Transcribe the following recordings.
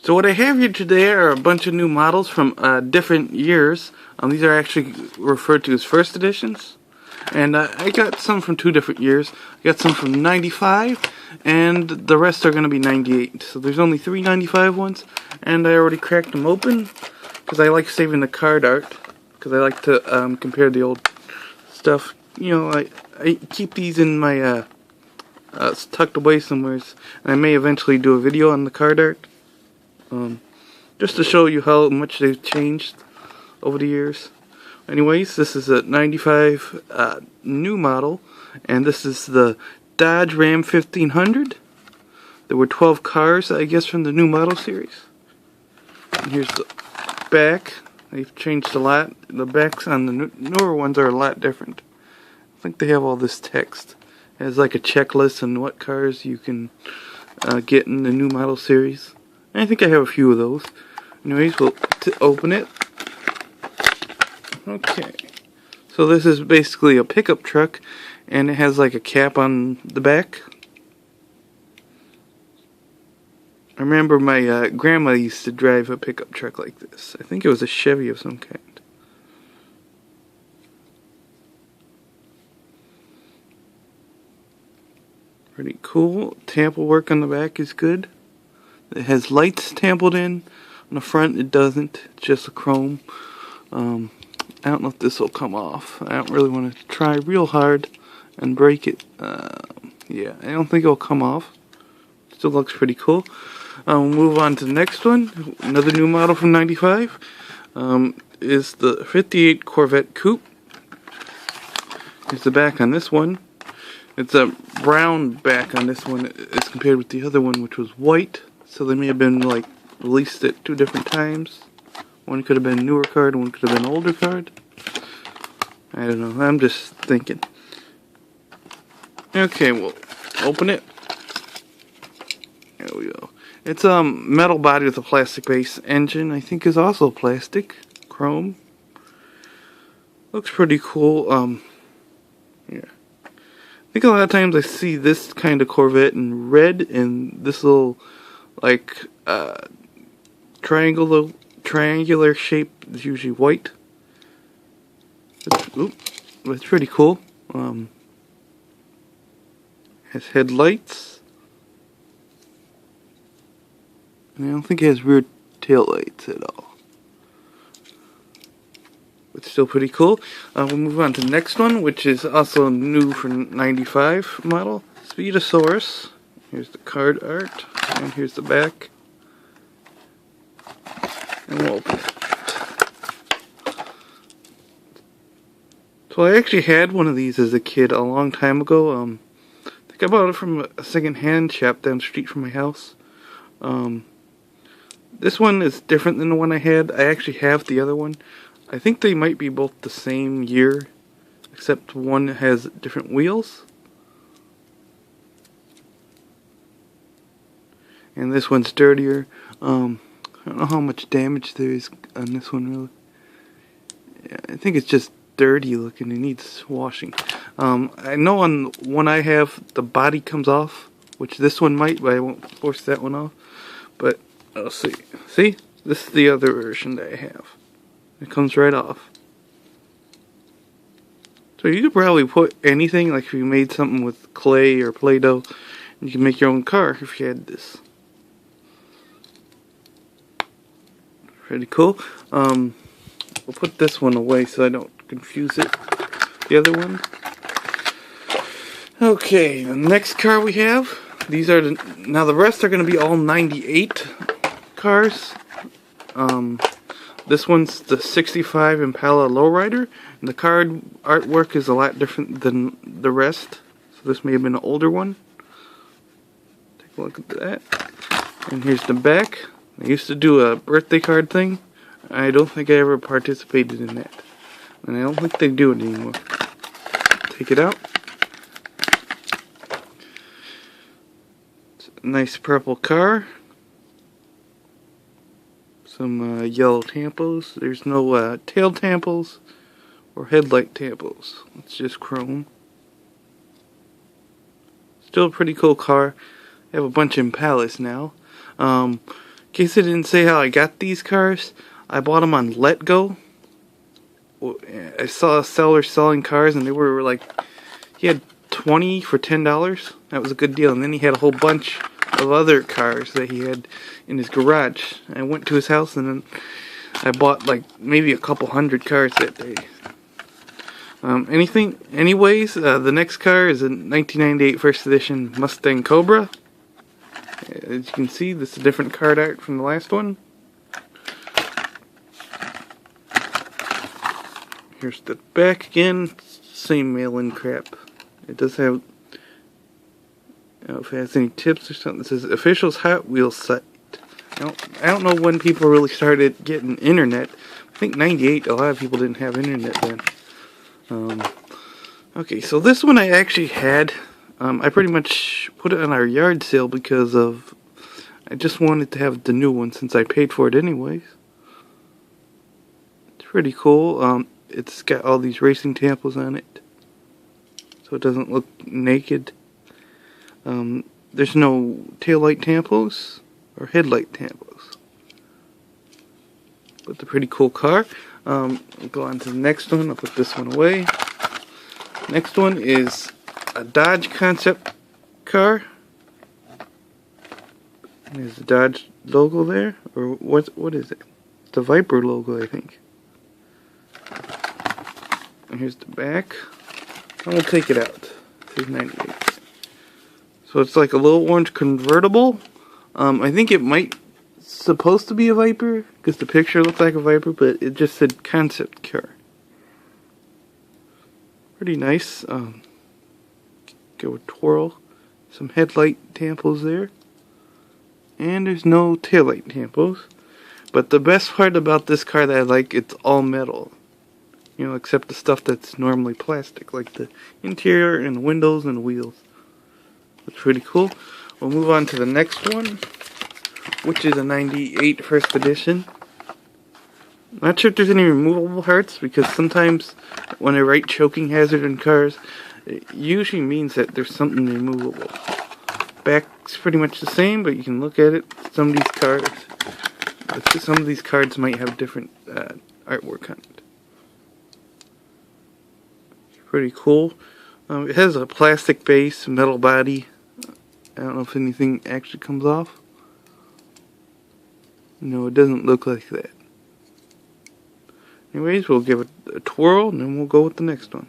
So what I have here today are a bunch of new models from different years. These are actually referred to as first editions. And I got some from 2 different years. I got some from 95, and the rest are going to be 98. So there's only 3 95 ones, and I already cracked them open, because I like saving the card art, because I like to compare the old stuff. You know, I keep these in my, tucked away somewhere, and I may eventually do a video on the card art. Just to show you how much they've changed over the years. Anyways, this is a 95 new model, and this is the Dodge Ram 1500. There were 12 cars, I guess, from the new model series. And here's the back. They've changed a lot. The backs on the newer ones are a lot different. I think they have all this text. It has like a checklist on what cars you can get in the new model series. I think I have a few of those. Anyways, we'll open it. Okay. So this is basically a pickup truck, and it has like a cap on the back. I remember my grandma used to drive a pickup truck like this. I think it was a Chevy of some kind. Pretty cool. Tample work on the back is good. It has lights tampled in. On the front it doesn't. It's just a chrome. I don't know if this will come off. I don't really want to try real hard and break it. Yeah, I don't think it'll come off. Still looks pretty cool. We'll move on to the next one. Another new model from 95 is the 58 Corvette Coupe. Here's the back on this one. It's a brown back on this one as compared with the other one, which was white. So they may have been like released at 2 different times. One could have been a newer card, one could have been an older card. I don't know, I'm just thinking. Okay, we'll open it. There we go. It's a metal body with a plastic base. Engine, I think, is also plastic. Chrome. Looks pretty cool. Yeah. I think a lot of times I see this kind of Corvette in red, and this little, like, triangular shape is usually white. It's pretty cool. Has headlights. And I don't think it has rear tail lights at all. But still pretty cool. We'll move on to the next one, which is also new for 95 model. Speed-a-Saurus. Here's the card art. And here's the back. And we'll open it. So I actually had one of these as a kid a long time ago. I think I bought it from a second-hand shop down the street from my house. This one is different than the one I had. I actually have the other one. I think they might be both the same year, except one has different wheels. And this one's dirtier. I don't know how much damage there is on this one, really. Yeah, I think it's just dirty looking. It needs washing. I know on one I have, the body comes off, which this one might, but I won't force that one off. But I'll see. See? This is the other version that I have. It comes right off. So you could probably put anything, like if you made something with clay or Play-Doh, you can make your own car if you had this. Pretty cool. We'll put this one away so I don't confuse it. The other one. Okay, the next car we have. These are now the rest are going to be all 98 cars. This one's the 65 Impala Lowrider, and the card artwork is a lot different than the rest. So this may have been an older one. Take a look at that. And here's the back. I used to do a birthday card thing. I don't think I ever participated in that. And I don't think they do it anymore. Take it out. It's a nice purple car. Some yellow tampos. There's no tail tampos or headlight tampos. It's just chrome. Still a pretty cool car. I have a bunch of Impalas now. case I didn't say how I got these cars, I bought them on Let Go. I saw a seller selling cars, and they were like, he had 20 for $10. That was a good deal. And then he had a whole bunch of other cars that he had in his garage. I went to his house, and then I bought like maybe a couple hundred cars that day. Anyways, the next car is a 1998 first edition Mustang Cobra. As you can see, this is a different card art from the last one. Here's the back again. Same mail-in crap. It does have, I don't know if it has any tips or something. It says officials Hot Wheels site. I don't know when people really started getting internet. I think 98, a lot of people didn't have internet then. Okay, so this one I actually had. I pretty much put it on our yard sale because of, I just wanted to have the new one since I paid for it anyways. It's pretty cool. It's got all these racing tampos on it, so it doesn't look naked. There's no taillight tampos or headlight tampos, but the pretty cool car. We'll go on to the next one. I'll put this one away. Next one is a Dodge concept car. There's the Dodge logo there, or what is it? It's the Viper logo, I think. And here's the back. I'm gonna take it out. It says 98. So it's like a little orange convertible. I think it might supposed to be a Viper because the picture looks like a Viper, but it just said concept car. Pretty nice. Go with twirl. Some headlight tampos there. And there's no taillight tampos. But the best part about this car that I like, it's all metal. You know, except the stuff that's normally plastic, like the interior and the windows and the wheels. That's pretty cool. We'll move on to the next one, which is a 98 first edition. Not sure if there's any removable parts, because sometimes when I write choking hazard in cars, it usually means that there's something removable. Back's pretty much the same, but you can look at it. Some of these cards might have different artwork on it. Pretty cool. It has a plastic base, metal body. I don't know if anything actually comes off. No, it doesn't look like that. Anyways, we'll give it a twirl, and then we'll go with the next one.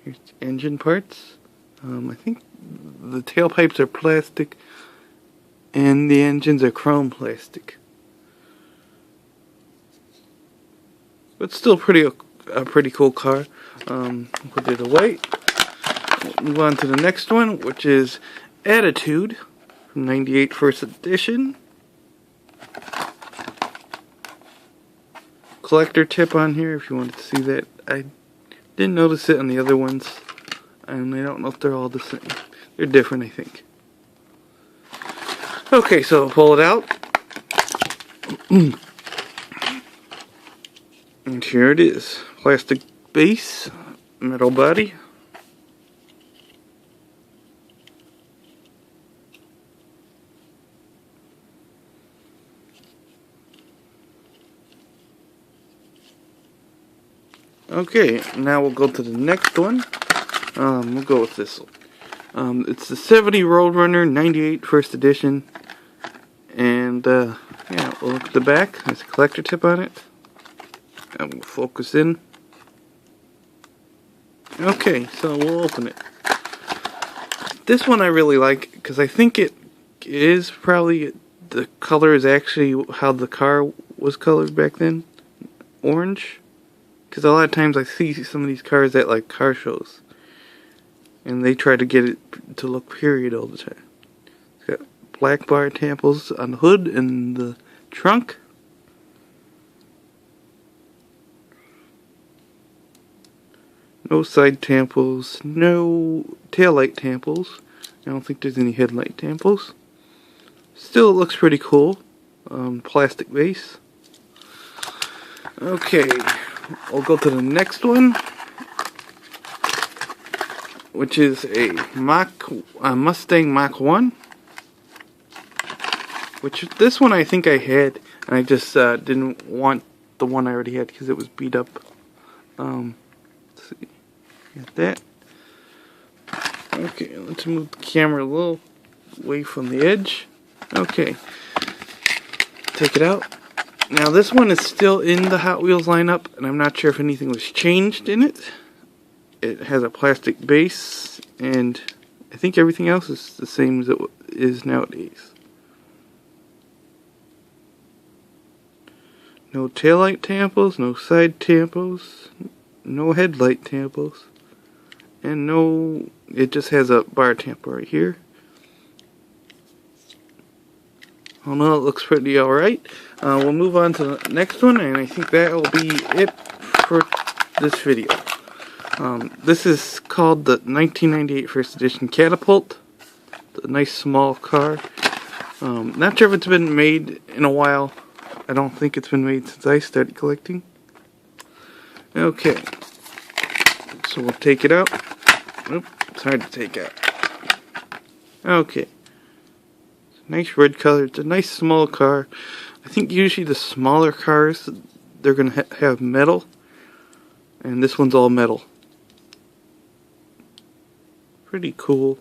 Here's the engine parts. I think the tailpipes are plastic, and the engines are chrome plastic. But still a pretty cool car. Put it away. We'll move on to the next one, which is At-a-tude from 98 first edition. Collector tip on here if you wanted to see that. I didn't notice it on the other ones, and I don't know if they're all the same. They're different, I think. Okay, so I'll pull it out. And here it is. Plastic base, metal body. Okay, now we'll go to the next one. We'll go with this one. It's the 70 Roadrunner 98 first edition. And, yeah, we'll look at the back. There's a collector tip on it. And we'll focus in. Okay, so we'll open it. This one I really like because I think it is probably, the color is actually how the car was colored back then. Orange. Because a lot of times I see some of these cars at like car shows, and they try to get it to look period all the time. It's got black bar tampos on the hood and the trunk. No side tampos, no taillight tampos. I don't think there's any headlight tampos. Still, it looks pretty cool. Plastic base. Okay, we'll go to the next one, which is a Mustang Mach 1. Which this one I think I had, and I just didn't want the one I already had because it was beat up. Let's see, got that. Okay, let's move the camera a little away from the edge. Okay, take it out. Now this one is still in the Hot Wheels lineup, and I'm not sure if anything was changed in it. It has a plastic base, and I think everything else is the same as it is nowadays. No taillight tampos, no side tampos, no headlight tampos, and no, it just has a bar tamper right here. Oh no, it looks pretty alright. We'll move on to the next one, and I think that will be it for this video. This is called the 1998 first edition Catapult. It's a nice small car. Not sure if it's been made in a while. I don't think it's been made since I started collecting. Okay, so we'll take it out. Oop, it's hard to take out. Okay, nice red color. It's a nice small car. I think usually the smaller cars, they're gonna have metal, and this one's all metal. Pretty cool.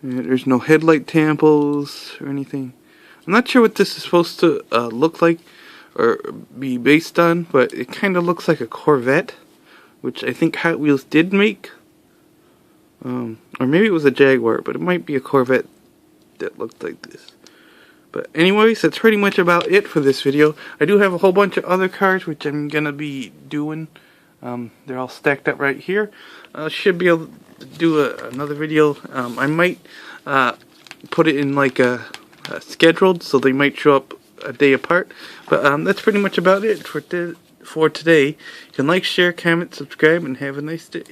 There's no headlight tampos or anything. I'm not sure what this is supposed to look like or be based on, but it kind of looks like a Corvette, which I think Hot Wheels did make. Or maybe it was a Jaguar, but it might be a Corvette that looked like this. But anyways, that's pretty much about it for this video. I do have a whole bunch of other cars which I'm going to be doing. They're all stacked up right here. Should be able to do another video. I might put it in like a scheduled, so they might show up a day apart. But that's pretty much about it for today. You can like, share, comment, subscribe, and have a nice day.